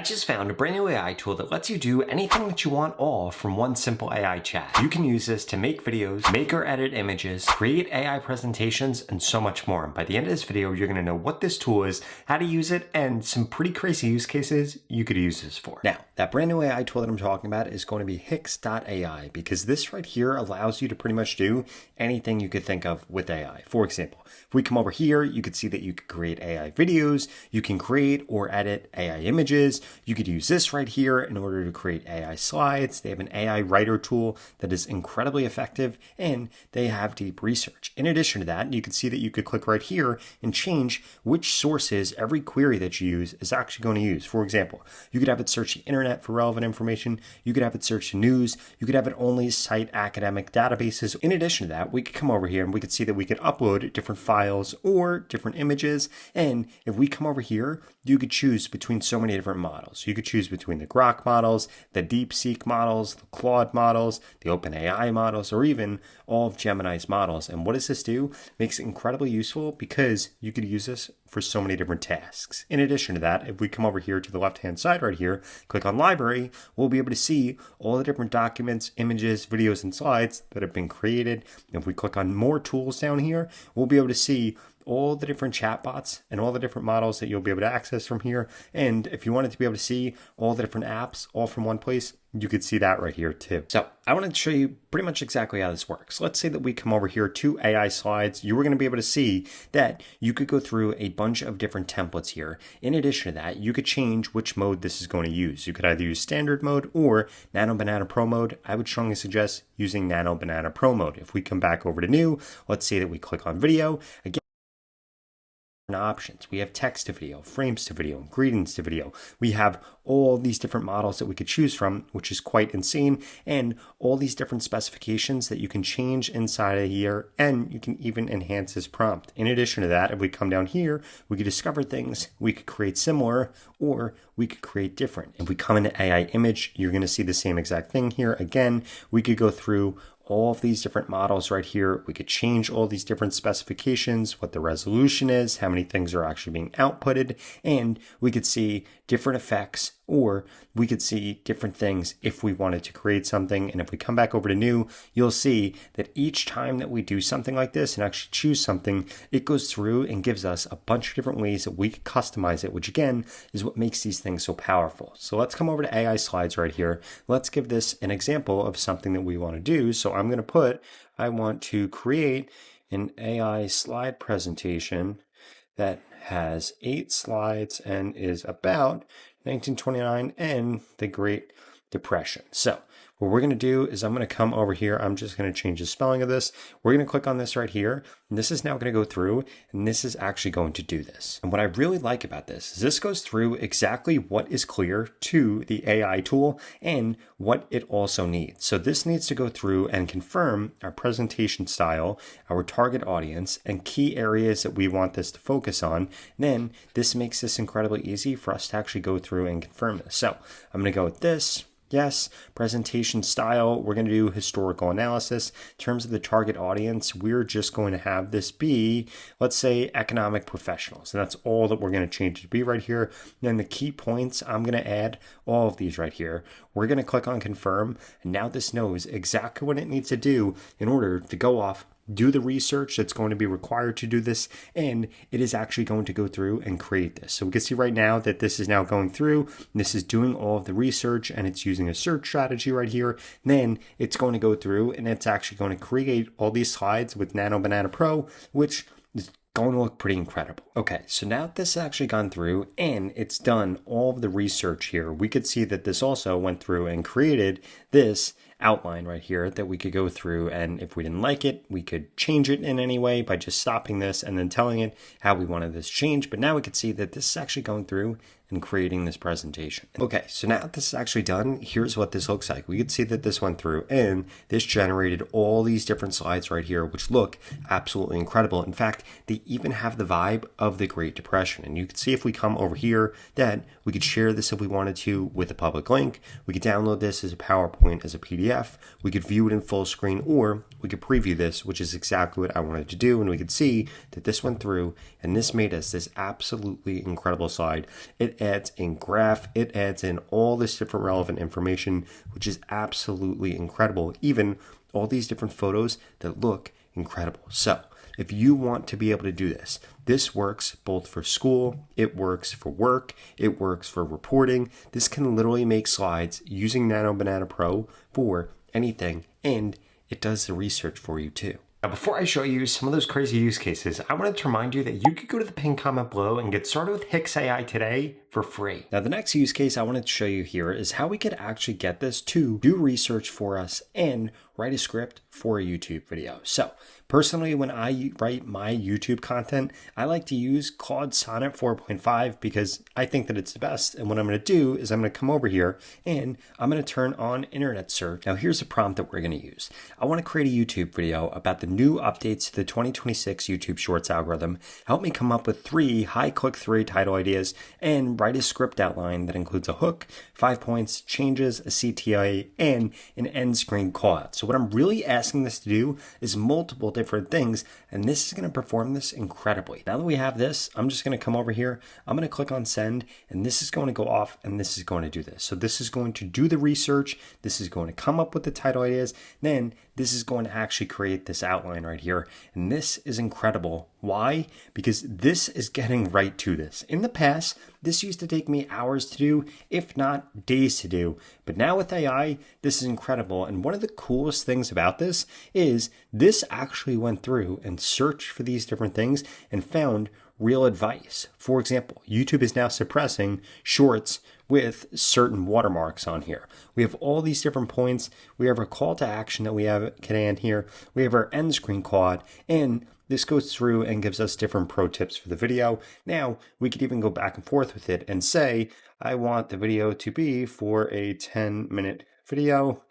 just found a brand new AI tool that lets you do anything that you want all from one simple AI chat. You can use this to make videos, make or edit images, create AI presentations, and so much more. And by the end of this video, you're gonna know what this tool is, how to use it, and some pretty crazy use cases you could use this for. Now, that brand new AI tool that I'm talking about is going to be Hix AI, because this right here allows you to pretty much do anything you could think of with AI. For example, if we come over here, you could see that you could create AI videos, you can create or edit AI images. You could use this right here in order to create AI slides. They have an AI writer tool that is incredibly effective, and they have deep research. In addition to that, you can see that you could click right here and change which sources every query that you use is actually going to use. For example, you could have it search the internet for relevant information. You could have it search the news. You could have it only cite academic databases. In addition to that, we could come over here and we could see that we could upload different files or different images. And if we come over here, you could choose between so many different models. You could choose between the Grok models, the DeepSeek models, the Claude models, the OpenAI models, or even all of Gemini's models. And what does this do? Makes it incredibly useful because you could use this for so many different tasks. In addition to that, if we come over here to the left-hand side right here, click on library, we'll be able to see all the different documents, images, videos, and slides that have been created. If we click on more tools down here, we'll be able to see all the different chatbots and all the different models that you'll be able to access from here. And if you wanted to be able to see all the different apps all from one place, you could see that right here too. So I wanted to show you pretty much exactly how this works. Let's say that we come over here to AI slides. You were going to be able to see that you could go through a bunch of different templates here. In addition to that, you could change which mode this is going to use. You could either use standard mode or Nano Banana Pro mode. I would strongly suggest using Nano Banana Pro mode. If we come back over to new, let's say that we click on video. Again, options. We have text to video, frames to video, greetings to video. We have all these different models that we could choose from, which is quite insane, and all these different specifications that you can change inside of here, and you can even enhance this prompt. In addition to that, if we come down here, we could discover things, we could create similar, or we could create different. If we come into AI image, you're going to see the same exact thing here. Again, we could go through all of these different models right here. We could change all these different specifications, what the resolution is, how many things are actually being outputted, and we could see different effects, or we could see different things if we wanted to create something. And if we come back over to new, you'll see that each time that we do something like this and actually choose something, it goes through and gives us a bunch of different ways that we could customize it, which again is what makes these things so powerful. So let's come over to AI slides right here. Let's give this an example of something that we want to do. So I'm going to I want to create an AI slide presentation that has 8 slides and is about 1929 and the Great Depression. So what we're going to do is I'm going to come over here. I'm just going to change the spelling of this. We're going to click on this right here. And this is now going to go through, and this is actually going to do this. And what I really like about this is this goes through exactly what is clear to the AI tool and what it also needs. So this needs to go through and confirm our presentation style, our target audience, and key areas that we want this to focus on. Then this makes this incredibly easy for us to actually go through and confirm this. So I'm going to go with this. Yes, presentation style, we're going to do historical analysis. In terms of the target audience, we're just going to have this be, let's say, economic professionals. And that's all that we're going to change it to be right here. And then the key points, I'm going to add all of these right here. We're going to click on confirm. And now this knows exactly what it needs to do in order to go off, do the research that's going to be required to do this, and it is actually going to go through and create this. So we can see right now that this is now going through, this is doing all of the research, and it's using a search strategy right here. Then it's going to go through and it's actually going to create all these slides with Nano Banana Pro, which is going to look pretty incredible. Okay, so now that this has actually gone through and it's done all of the research here, we could see that this also went through and created this outline right here that we could go through, and if we didn't like it, we could change it in any way by just stopping this and then telling it how we wanted this changed. But now we could see that this is actually going through and creating this presentation. Okay, so now that this is actually done, here's what this looks like. We could see that this went through and this generated all these different slides right here, which look absolutely incredible. In fact, they even have the vibe of the Great Depression. And you can see if we come over here that we could share this if we wanted to with a public link. We could download this as a PowerPoint, as a PDF. PDF, we could view it in full screen, or we could preview this, which is exactly what I wanted to do. And we could see that this went through and this made us this absolutely incredible slide. It adds in graph, it adds in all this different relevant information, which is absolutely incredible. Even all these different photos that look incredible. So if you want to be able to do this, this works both for school, it works for work, it works for reporting. This can literally make slides using Nano Banana Pro for anything, and it does the research for you too. Now, before I show you some of those crazy use cases, I wanted to remind you that you could go to the pinned comment below and get started with Hix AI today for free. Now, the next use case I wanted to show you here is how we could actually get this to do research for us and write a script for a YouTube video. So personally, when I write my YouTube content, I like to use Claude Sonnet 4.5 because I think that it's the best. And what I'm going to do is I'm going to come over here and I'm going to turn on internet search. Now, here's a prompt that we're going to use. I want to create a YouTube video about the new updates to the 2026 YouTube Shorts algorithm. Help me come up with 3 high click-through title ideas and write a script outline that includes a hook, 5 points, changes, a CTA, and an end screen callout. So what I'm really asking this to do is multiple different things, and this is going to perform this incredibly. Now that we have this, I'm just going to come over here, I'm going to click on send, and this is going to go off, and this is going to do this. So this is going to do the research, this is going to come up with the title ideas, then this is going to actually create this outline right here, and this is incredible. Why? Because this is getting right to this. In the past, this used to take me hours to do, if not days to do. But now with AI, this is incredible. And one of the coolest things about this is this actually went through and searched for these different things and found real advice. For example, YouTube is now suppressing shorts with certain watermarks on here. We have all these different points. We have our call to action that we have command here. We have our end screen call out, and this goes through and gives us different pro tips for the video. Now, we could even go back and forth with it and say, I want the video to be for a 10-minute video.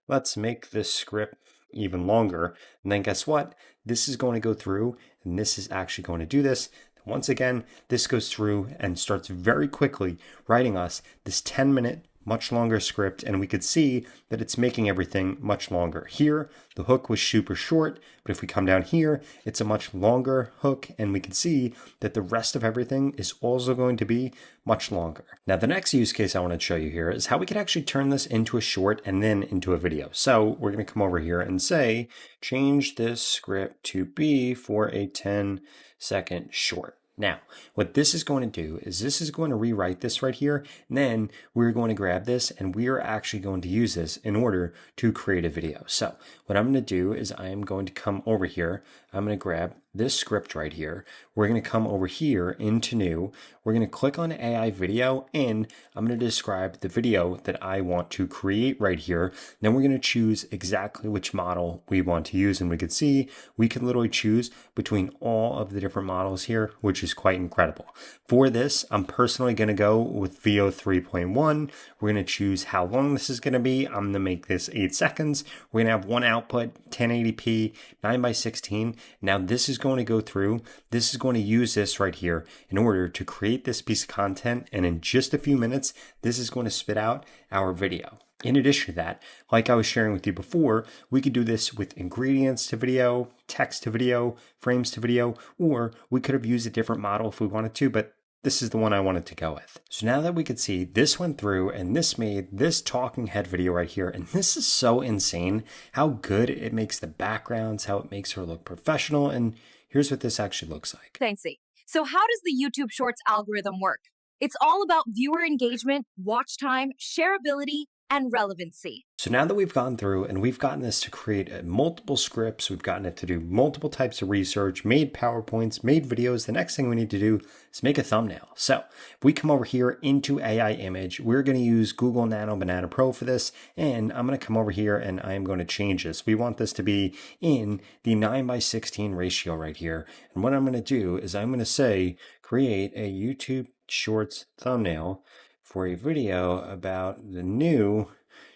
Let's make this script even longer. And then guess what? This is going to go through, and this is actually going to do this. Once again, this goes through and starts very quickly writing us this 10-minute, much longer script, and we could see that it's making everything much longer. Here, the hook was super short, but if we come down here, it's a much longer hook, and we can see that the rest of everything is also going to be much longer. Now, the next use case I want to show you here is how we could actually turn this into a short and then into a video. So we're going to come over here and say, change this script to be for a 10-second short. Now, what this is going to do is this is going to rewrite this right here, and then we're going to grab this and we are actually going to use this in order to create a video. So what I'm going to do is I am going to come over here. I'm going to grab this script right here. We're going to come over here into new. We're going to click on AI video, and I'm going to describe the video that I want to create right here. Then we're going to choose exactly which model we want to use. And we can see we can literally choose between all of the different models here, which is quite incredible. For this, I'm personally going to go with VO 3.1. We're going to choose how long this is going to be. I'm going to make this 8 seconds. We're going to have one output, 1080p, 9:16. Now this is going to go through, this is going to use this right here in order to create this piece of content. And in just a few minutes, this is going to spit out our video. In addition to that, like I was sharing with you before, we could do this with ingredients to video, text to video, frames to video, or we could have used a different model if we wanted to, but this is the one I wanted to go with. So now that we could see this went through and this made this talking head video right here, and this is so insane how good it makes the backgrounds, how it makes her look professional, and here's what this actually looks like. Thanks. So how does the YouTube Shorts algorithm work? It's all about viewer engagement, watch time, shareability, and relevancy. So now that we've gone through and we've gotten this to create multiple scripts, we've gotten it to do multiple types of research, made PowerPoints, made videos, the next thing we need to do is make a thumbnail. So if we come over here into AI image, we're going to use Google Nano Banana Pro for this, and I'm going to come over here and I'm going to change this. We want this to be in the 9:16 ratio right here. And what I'm going to do is I'm going to say, create a YouTube Shorts thumbnail for a video about the new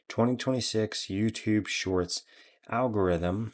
2026 YouTube Shorts algorithm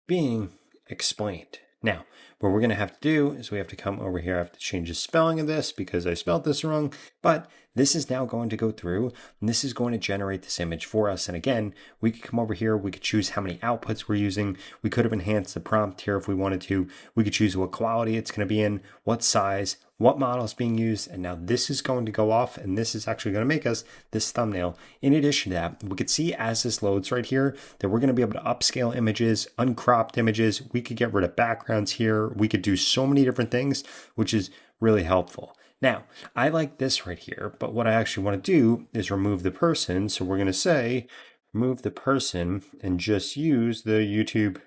being explained. Now, what we're going to have to do is we have to come over here. I have to change the spelling of this because I spelled this wrong, but this is now going to go through and this is going to generate this image for us. And again, we could come over here. We could choose how many outputs we're using. We could have enhanced the prompt here if we wanted to. We could choose what quality it's going to be in, what size, what model is being used. And now this is going to go off and this is actually going to make us this thumbnail. In addition to that, we could see as this loads right here that we're going to be able to upscale images, uncropped images. We could get rid of backgrounds here. We could do so many different things, which is really helpful. Now, I like this right here, but what I actually want to do is remove the person. So we're going to say remove the person and just use the YouTube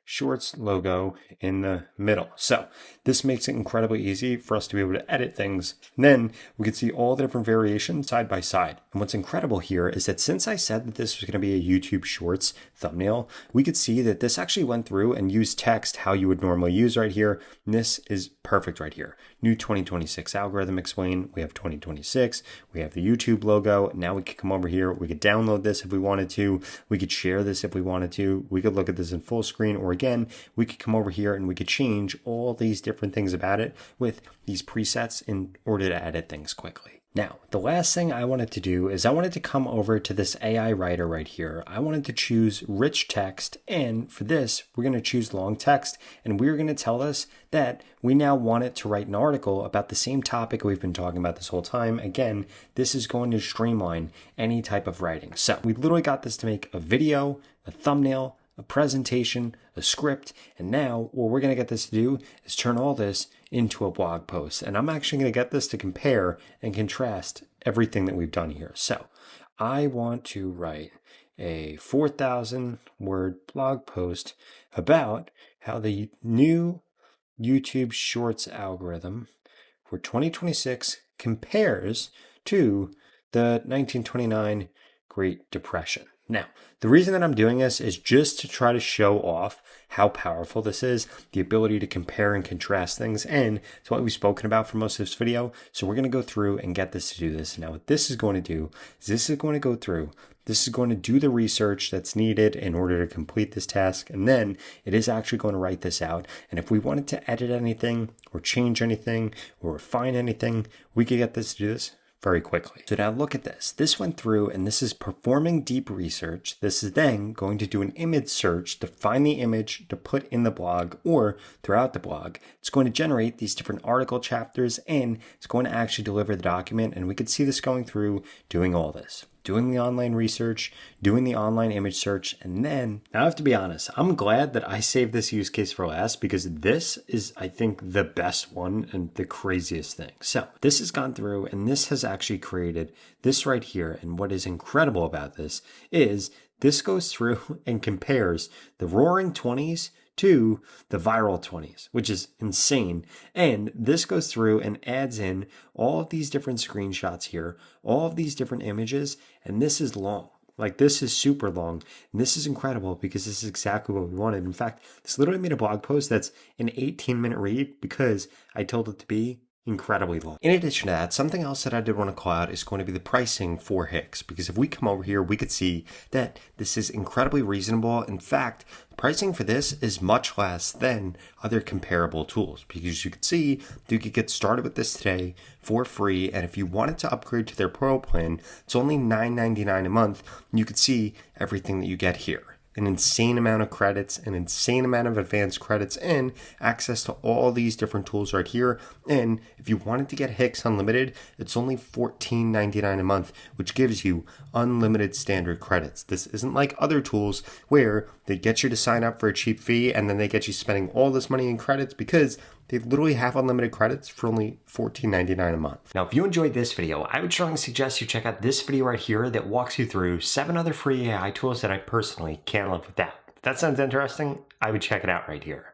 Shorts logo in the middle. So this makes it incredibly easy for us to be able to edit things. And then we can see all the different variations side by side. And what's incredible here is that since I said that this was going to be a YouTube Shorts thumbnail, we could see that this actually went through and used text how you would normally use right here. And this is perfect right here. New 2026 algorithm explain. We have 2026. We have the YouTube logo. Now we could come over here. We could download this if we wanted to. We could share this if we wanted to. We could look at this in full screen, or again, we could come over here and we could change all these different things about it with these presets in order to edit things quickly. Now, the last thing I wanted to do is I wanted to come over to this AI writer right here. I wanted to choose rich text, and for this, we're going to choose long text, and we're going to tell us that we now want it to write an article about the same topic we've been talking about this whole time. Again, this is going to streamline any type of writing. So we literally got this to make a video, a thumbnail, a presentation, a script, and now what we're going to get this to do is turn all this into a blog post. And I'm actually going to get this to compare and contrast everything that we've done here. So I want to write a 4,000 word blog post about how the new YouTube Shorts algorithm for 2026 compares to the 1929 Great Depression. Now, the reason that I'm doing this is just to try to show off how powerful this is, the ability to compare and contrast things, and it's what we've spoken about for most of this video. So we're going to go through and get this to do this. Now, what this is going to do is this is going to go through, this is going to do the research that's needed in order to complete this task, and then it is actually going to write this out. And if we wanted to edit anything or change anything or refine anything, we could get this to do this very quickly. So now look at this. This went through and this is performing deep research. This is then going to do an image search to find the image to put in the blog or throughout the blog. It's going to generate these different article chapters and it's going to actually deliver the document. And we could see this going through doing all this. Doing the online research, doing the online image search, and then, now I have to be honest, I'm glad that I saved this use case for last because this is, I think, the best one and the craziest thing. So this has gone through and this has actually created this right here. And what is incredible about this is this goes through and compares the Roaring 20s to the viral 20s, which is insane. And this goes through and adds in all of these different screenshots here, all of these different images, and this is long. Like this is super long. And this is incredible because this is exactly what we wanted. In fact, this literally made a blog post that's an 18-minute read because I told it to be incredibly long. In addition to that, something else that I did want to call out is going to be the pricing for Hix, because if we come over here, we could see that this is incredibly reasonable. In fact, pricing for this is much less than other comparable tools, because you could see you could get started with this today for free. And if you wanted to upgrade to their Pro plan, it's only $9.99 a month. And you could see everything that you get here. An insane amount of credits, an insane amount of advanced credits, and access to all these different tools right here. And if you wanted to get Hix Unlimited, it's only $14.99 a month, which gives you unlimited standard credits. This isn't like other tools where they get you to sign up for a cheap fee and then they get you spending all this money in credits, because they literally have unlimited credits for only $14.99 a month. Now, if you enjoyed this video, I would strongly suggest you check out this video right here that walks you through 7 other free AI tools that I personally can't live without. If that sounds interesting, I would check it out right here.